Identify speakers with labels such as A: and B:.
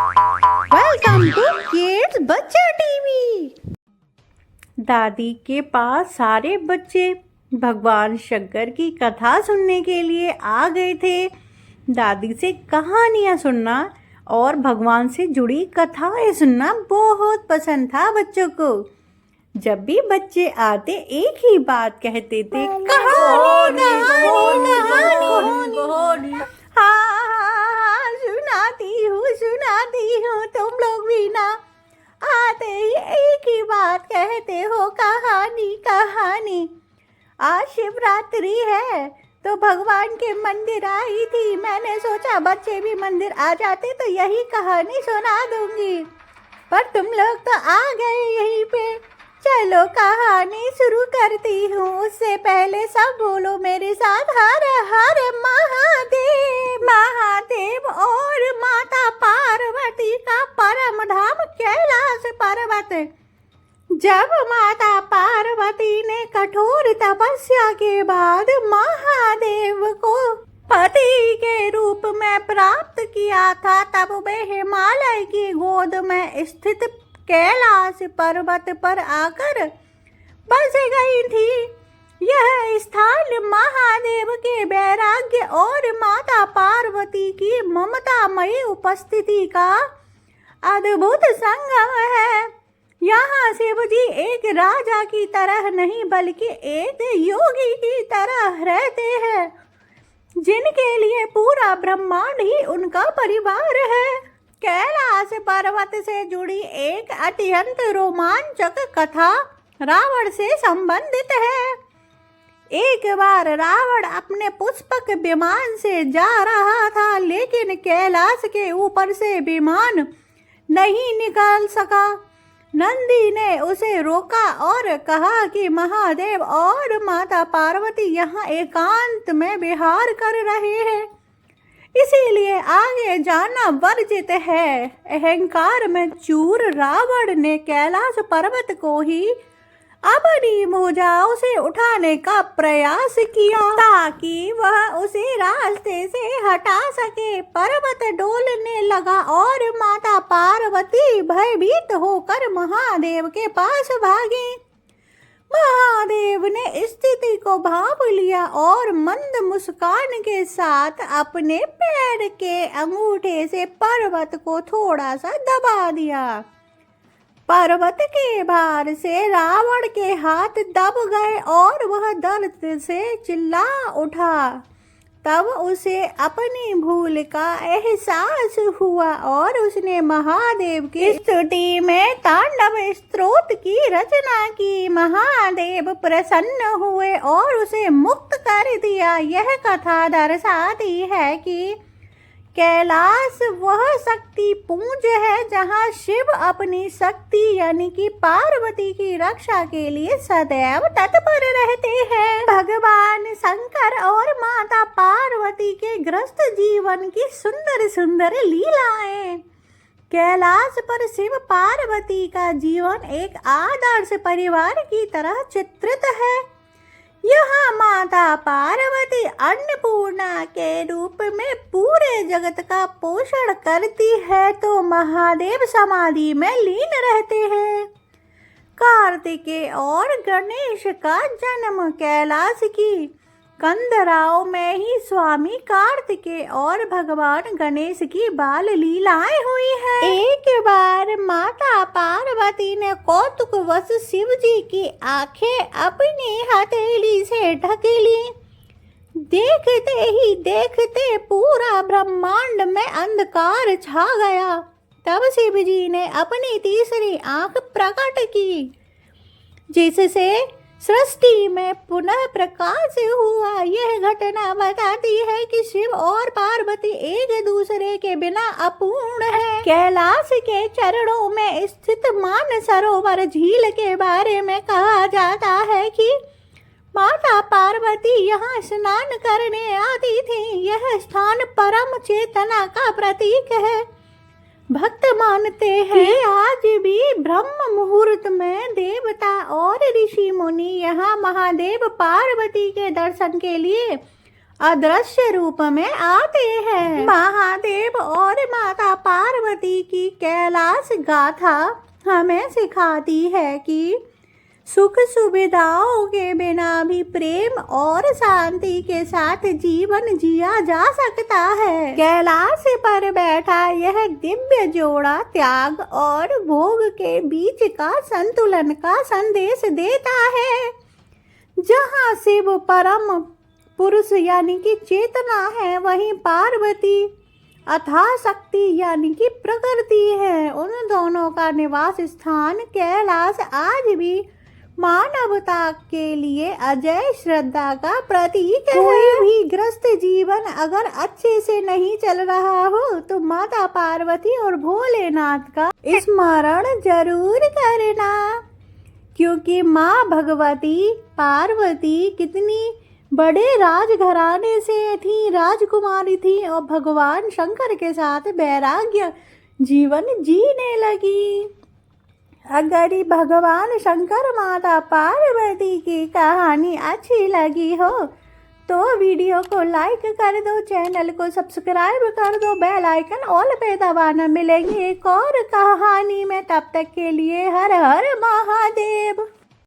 A: Welcome to kids बच्चा TV. दादी के पास सारे बच्चे भगवान शंकर की कथा सुनने के लिए आ गए थे। दादी से कहानियाँ सुनना और भगवान से जुड़ी कथाएं सुनना बहुत पसंद था बच्चों को। जब भी बच्चे आते एक ही बात कहते थे, कहानी कहानी कहानी। हाँ, सुनाती हूँ, तुम लोग भी ना आते ही एक ही बात कहते हो, कहानी कहानी। आज शिवरात्रि है तो भगवान के मंदिर आई थी। मैंने सोचा बच्चे भी मंदिर आ जाते तो यही कहानी सुना दूंगी, पर तुम लोग तो आ गए यहीं पे। चलो कहानी शुरू करती हूँ। उससे पहले सब बोलो मेरे साथ, हर हर महादेव। महादेव और माता पार्वती का परम धाम कैलाश पर्वत। जब माता पार्वती ने कठोर तपस्या के बाद महादेव को पति के रूप में प्राप्त किया था, तब वे हिमालय की गोद में स्थित कैलाश पर्वत पर आकर बस गई थी। यह स्थान महादेव के वैराग्य और माता पार्वती की ममतामयी उपस्थिति का अद्भुत संगम है। यहाँ शिव जी एक राजा की तरह नहीं बल्कि एक योगी की तरह रहते हैं, जिनके लिए पूरा ब्रह्मांड ही उनका परिवार है। कैलाश पर्वत से जुड़ी एक अत्यंत रोमांचक कथा रावण से संबंधित है। एक बार रावण अपने पुष्पक विमान से जा रहा था, लेकिन कैलाश के ऊपर से विमान नहीं निकल सका। नंदी ने उसे रोका और कहा कि महादेव और माता पार्वती यहाँ एकांत में विहार कर रहे हैं, इसीलिए आगे जाना वर्जित है। अहंकार में चूर रावण ने कैलाश पर्वत को ही अपनी भुजाओं से उठाने का प्रयास किया ताकि वह उसे रास्ते से हटा सके। पर्वत डोलने लगा और माता पार्वती भयभीत होकर महादेव के पास भागी। महादेव ने स्थिति को भांप लिया और मंद मुस्कान के साथ अपने पैर के अंगूठे से पर्वत को थोड़ा सा दबा दिया। पर्वत के भार से रावण के हाथ दब गए और वह दर्द से चिल्ला उठा। तब उसे अपनी भूल का एहसास हुआ और उसने महादेव की स्तुति में तांडव स्तोत्र की रचना की। महादेव प्रसन्न हुए और उसे मुक्त कर दिया। यह कथा दर्शाती है कि कैलाश वह शक्ति पुंज है जहाँ शिव अपनी शक्ति यानी कि पार्वती की रक्षा के लिए सदैव तत्पर रहते हैं। भगवान शंकर और माता पार्वती के ग्रस्त जीवन की सुंदर सुंदर लीलाएं। कैलाश पर शिव पार्वती का जीवन एक आदर्श परिवार की तरह चित्रित है। यहाँ माता पार्वती अन्नपूर्णा के रूप में पूरे जगत का पोषण करती है, तो महादेव समाधि में लीन रहते हैं। कार्तिकेय और गणेश का जन्म। कैलाश की कंदराओं में ही स्वामी कार्तिकेय और भगवान गणेश की बाल लीलाएं हुई है। एक बार माता पार्वती ने कौतुकवश शिव जी की आंखें अपनी हथेली से ढक ली। देखते ही देखते पूरा ब्रह्मांड में अंधकार छा गया। तब शिव जी ने अपनी तीसरी आंख प्रकट की, जिससे सृष्टि में पुनः प्रकाश हुआ। यह घटना बताती है कि शिव और पार्वती एक दूसरे के बिना अपूर्ण है। कैलाश के चरणों में स्थित मानसरोवर झील के बारे में कहा जाता है कि माता पार्वती यहाँ स्नान करने आती थी। यह स्थान परम चेतना का प्रतीक है। भक्त मानते हैं आज भी ब्रह्म मुहूर्त में देवता और ऋषि मुनि यहाँ महादेव पार्वती के दर्शन के लिए अदृश्य रूप में आते हैं। महादेव और माता पार्वती की कैलाश गाथा हमें सिखाती है कि सुख सुविधाओं के बिना भी प्रेम और शांति के साथ जीवन जिया जा सकता है। कैलाश पर बैठा यह दिव्य जोड़ा त्याग और भोग के बीच का संतुलन का संदेश देता है। जहाँ शिव परम पुरुष यानी कि चेतना है, वहीं पार्वती अथाह शक्ति यानी कि प्रकृति है। उन दोनों का निवास स्थान कैलाश आज भी मानवता के लिए अजय श्रद्धा का प्रतीक है। कोई भी ग्रस्त जीवन अगर अच्छे से नहीं चल रहा हो तो माता पार्वती और भोलेनाथ का स्मरण जरूर करना, क्योंकि माँ भगवती पार्वती कितनी बड़े राजघराने से थी, राजकुमारी थी और भगवान शंकर के साथ वैराग्य जीवन जीने लगी। अगर भगवान शंकर माता पार्वती की कहानी अच्छी लगी हो तो वीडियो को लाइक कर दो, चैनल को सब्सक्राइब कर दो, बेल आइकन ऑल पे दबाना। मिलेंगे एक और कहानी में, तब तक के लिए हर हर महादेव।